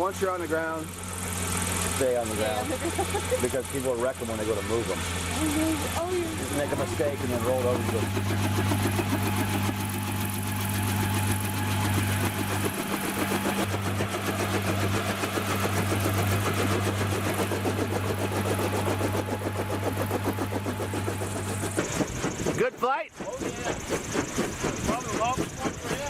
once you're on the ground, stay on the ground. Because people will wreck them when they go to move them. Oh, Just make a mistake and then roll it over to them. Good flight? Oh, yeah. Probably the longest one for him.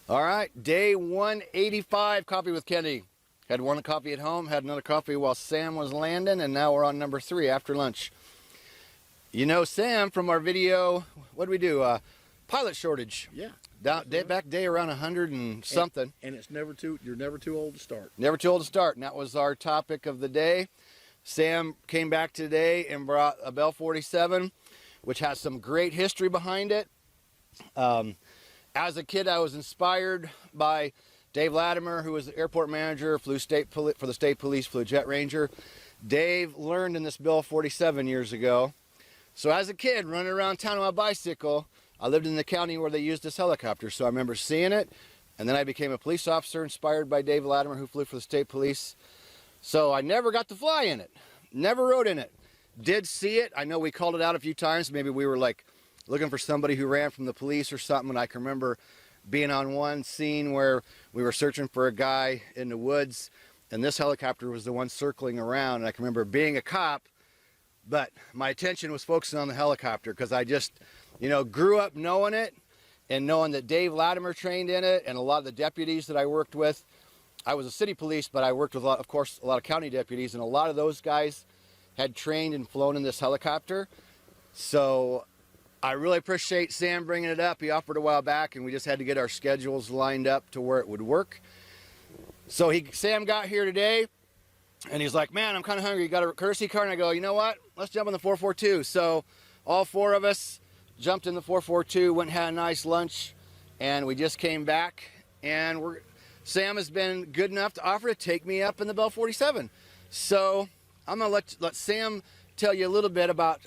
All right, day 185, Coffee with Kenny. Had one coffee at home, had another coffee while Sam was landing, and now we're on number 3 after lunch. You know Sam from our video, what did we do? Pilot shortage. Yeah. Back day around 100 and something. And it's you're never too old to start. Never too old to start, and that was our topic of the day. Sam came back today and brought a Bell 47, which has some great history behind it. As a kid, I was inspired by Dave Latimer, who was the airport manager, flew for the state police, flew Jet Ranger. Dave learned in this Bell 47 years ago. So as a kid, running around town on my bicycle, I lived in the county where they used this helicopter. So I remember seeing it, and then I became a police officer inspired by Dave Latimer, who flew for the state police. So I never got to fly in it, never rode in it. Did see it. I know we called it out a few times. Maybe we were like looking for somebody who ran from the police or something, and I can remember being on one scene where we were searching for a guy in the woods, and this helicopter was the one circling around, and I can remember being a cop, but my attention was focusing on the helicopter because I just, you know, grew up knowing it and knowing that Dave Latimer trained in it, and a lot of the deputies that I worked with. I was a city police, but I worked with, of course, a lot of county deputies, and a lot of those guys had trained and flown in this helicopter. So I really appreciate Sam bringing it up. He offered a while back, and we just had to get our schedules lined up to where it would work. So Sam got here today, and he's like, man, I'm kind of hungry. You got a courtesy car? And I go, you know what? Let's jump on the 442. So all 4 of us jumped in the 442, went and had a nice lunch, and we just came back. And Sam has been good enough to offer to take me up in the Bell 47. So I'm going to let Sam tell you a little bit about,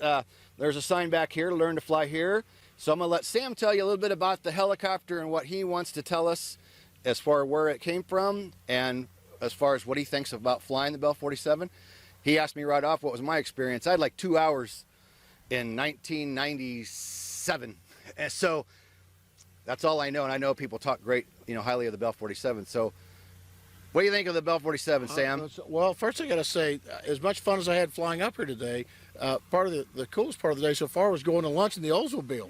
there's a sign back here to learn to fly here. So I'm going to let Sam tell you a little bit about the helicopter and what he wants to tell us as far as where it came from and as far as what he thinks about flying the Bell 47. He asked me right off what was my experience. I had like 2 hours in 1997. And so that's all I know. And I know people talk great, you know, highly of the Bell 47. So what do you think of the Bell 47, Sam? Well, first I got to say, as much fun as I had flying up here today, part of the coolest part of the day so far was going to lunch in the Oldsmobile.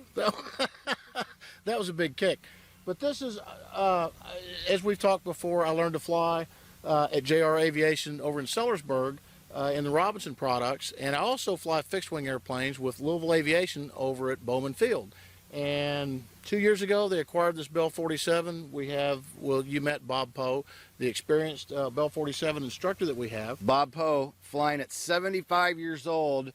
That was a big kick. But this is, as we've talked before, I learned to fly at JR Aviation over in Sellersburg in the Robinson products, and I also fly fixed-wing airplanes with Louisville Aviation over at Bowman Field. And 2 years ago, they acquired this Bell 47. You met Bob Poe, the experienced Bell 47 instructor that we have. Bob Poe, flying at 75 years old,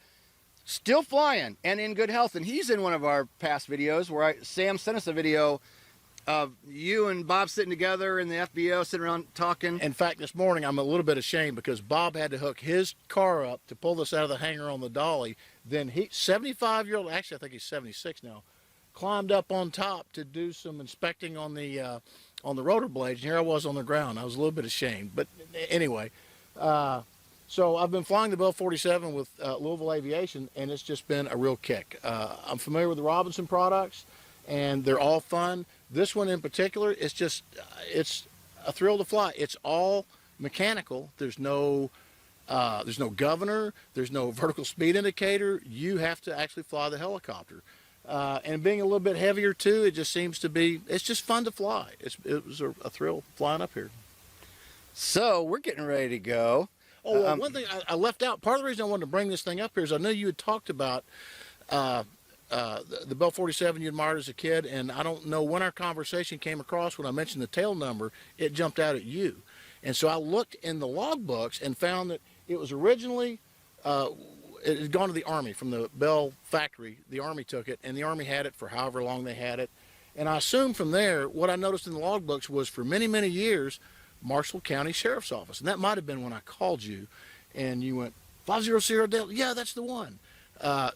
still flying and in good health. And he's in one of our past videos where Sam sent us a video of you and Bob sitting together in the FBO, sitting around talking. In fact, this morning I'm a little bit ashamed because Bob had to hook his car up to pull this out of the hangar on the dolly. Then 75-year-old, actually I think he's 76 now, climbed up on top to do some inspecting on the rotor blades, and here I was on the ground. I was a little bit ashamed, but anyway. So I've been flying the Bell 47 with Louisville Aviation, and it's just been a real kick. I'm familiar with the Robinson products, and they're all fun. This one in particular, it's a thrill to fly. It's all mechanical. There's no governor. There's no vertical speed indicator. You have to actually fly the helicopter. And being a little bit heavier too, it just seems to be, it's just fun to fly. It was a thrill flying up here. So we're getting ready to go. Oh, well, one thing I left out, part of the reason I wanted to bring this thing up here is I know you had talked about the Bell 47 you admired as a kid, and I don't know when our conversation came across, when I mentioned the tail number, it jumped out at you. And so I looked in the logbooks and found that it was originally, it had gone to the Army from the Bell factory. The Army took it, and the Army had it for however long they had it. And I assumed from there, what I noticed in the logbooks was for many, many years, Marshall County Sheriff's Office. And that might have been when I called you, and you went, 500 Delta, yeah, that's the one.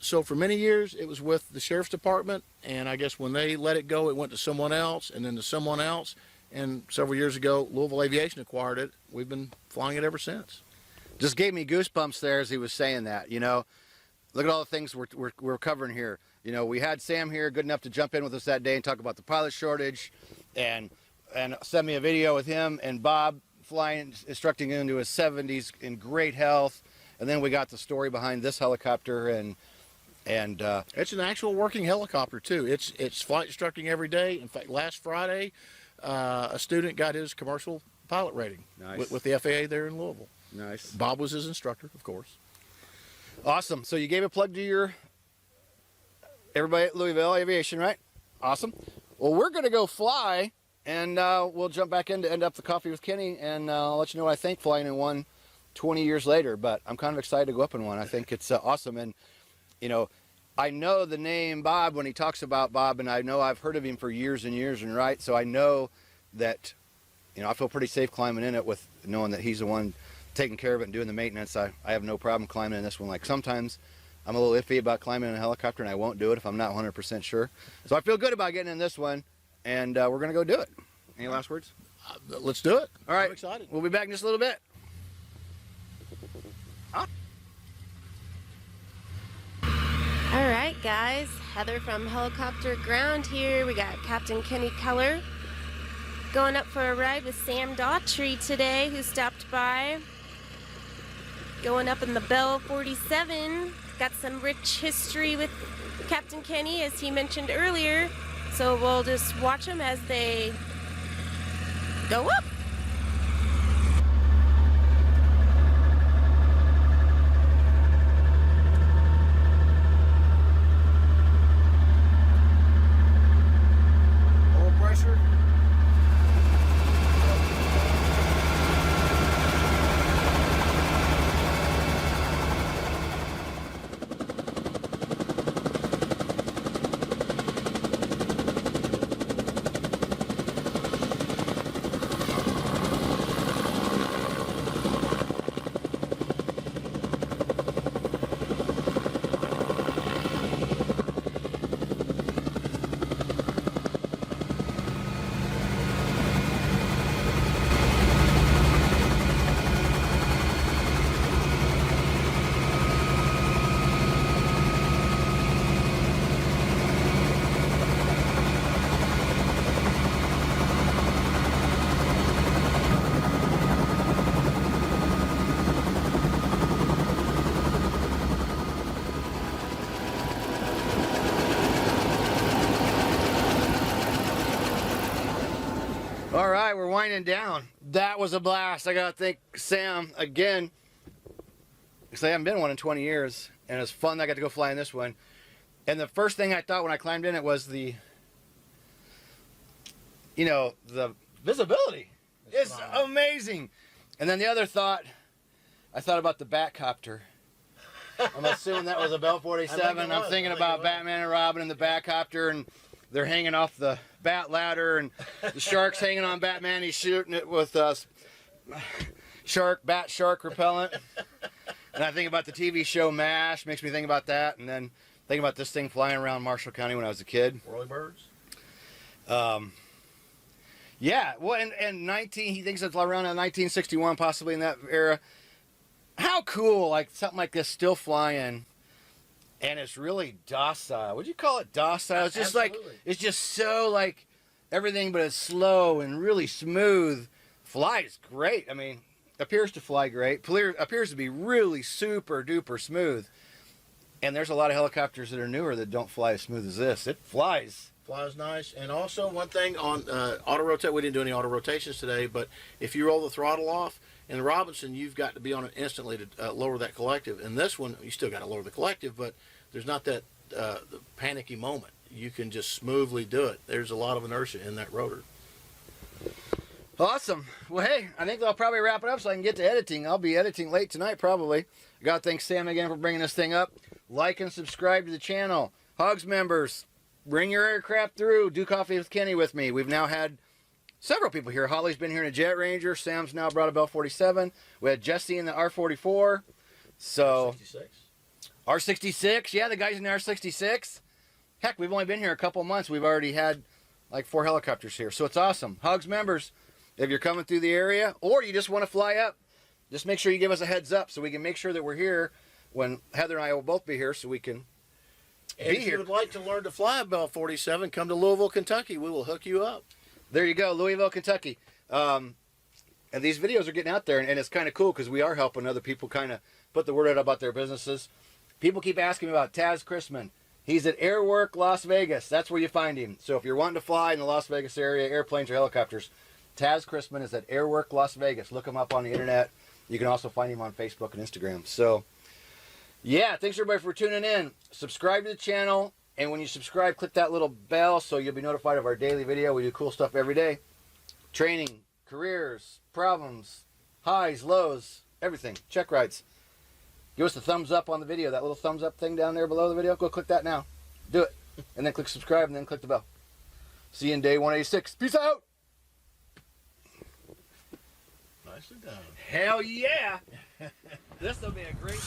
So for many years, it was with the sheriff's department, and I guess when they let it go, it went to someone else, and then to someone else. And several years ago, Louisville Aviation acquired it. We've been flying it ever since. Just gave me goosebumps there as he was saying that. You know, look at all the things we're covering here. You know, we had Sam here, good enough to jump in with us that day and talk about the pilot shortage, and send me a video with him and Bob flying, instructing him into his 70s in great health. And then we got the story behind this helicopter, and It's an actual working helicopter too. It's flight instructing every day. In fact, last Friday, a student got his commercial pilot rating Nice. with the FAA there in Louisville. nice, Bob was his instructor, of course. awesome. So you gave a plug to everybody at Louisville Aviation, right? Awesome. Well, we're gonna go fly, and we'll jump back in to end up the coffee with Kenny, and I'll let you know what I think flying in one 20 years later. But I'm kind of excited to go up in one. I think it's awesome, and you know, I know the name Bob when he talks about Bob, and I know I've heard of him for years and years, and right, so I know that, you know, I feel pretty safe climbing in it with knowing that he's the one taking care of it and doing the maintenance. I have no problem climbing in this one. Like sometimes I'm a little iffy about climbing in a helicopter, and I won't do it if I'm not 100% sure. So I feel good about getting in this one, and we're gonna go do it. Any last words? Let's do it. All right. I'm excited. We'll be back in just a little bit. All right, guys. Heather from Helicopter Ground here. We got Captain Kenny Keller going up for a ride with Sam Daughtry today, who stopped by. Going up in the Bell 47. Got some rich history with Captain Kenny, as he mentioned earlier. So we'll just watch them as they go up. Oil pressure. All right, we're winding down. That was a blast. I gotta thank Sam again, because I haven't been one in 20 years, and it's fun that I got to go fly in this one. And the first thing I thought when I climbed in it was the visibility. It's amazing. And then the other thought, I thought about the Batcopter. I'm assuming that was a Bell 47. I'm thinking about Batman and Robin in the Batcopter, and they're hanging off the bat ladder, and the shark's hanging on Batman. He's shooting it with bat shark repellent. And I think about the TV show MASH, makes me think about that, and then think about this thing flying around Marshall County when I was a kid. Whirly birds. Yeah, well, and he thinks it's around 1961, possibly in that era. How cool, like something like this still flying, and it's really docile. Would you call it docile? It's just Absolutely. it's just so like everything, but it's slow and really smooth. Flies great. I mean, appears to fly great. Appears to be really super duper smooth. And there's a lot of helicopters that are newer that don't fly as smooth as this. It flies. Flies nice. And also one thing on auto rotate, we didn't do any auto rotations today, but if you roll the throttle off, in the Robinson, you've got to be on it instantly to lower that collective. In this one, you still got to lower the collective, but there's not that the panicky moment. You can just smoothly do it. There's a lot of inertia in that rotor. Awesome. Well, hey, I think I'll probably wrap it up so I can get to editing. I'll be editing late tonight, probably. I got to thank Sam again for bringing this thing up. Like and subscribe to the channel. Hogs members, bring your aircraft through. Do Coffee with Kenny with me. We've now had several people here. Holly's been here in a Jet Ranger. Sam's now brought a Bell 47. We had Jesse in the R44. So, 66. R66, yeah, the guys in the R66. Heck, we've only been here a couple months. We've already had like 4 helicopters here, so it's awesome. Hugs members, if you're coming through the area or you just want to fly up, just make sure you give us a heads up so we can make sure that we're here when Heather and I will both be here, so we can And be if here. you would like to learn to fly a Bell 47, come to Louisville, Kentucky. We will hook you up. There you go, Louisville, Kentucky. And these videos are getting out there, and it's kind of cool because we are helping other people kind of put the word out about their businesses. People keep asking me about Taz Chrisman. He's at Airwork Las Vegas. That's where you find him. So if you're wanting to fly in the Las Vegas area, airplanes or helicopters, Taz Chrisman is at Airwork Las Vegas. Look him up on the internet. You can also find him on Facebook and Instagram. So, yeah, thanks everybody for tuning in. Subscribe to the channel, and when you subscribe, click that little bell so you'll be notified of our daily video. We do cool stuff every day. Training, careers, problems, highs, lows, everything. Check rides. Give us a thumbs up on the video. That little thumbs up thing down there below the video. Go click that now. Do it. And then click subscribe and then click the bell. See you in day 186. Peace out. Nicely done. Hell yeah. This will be a great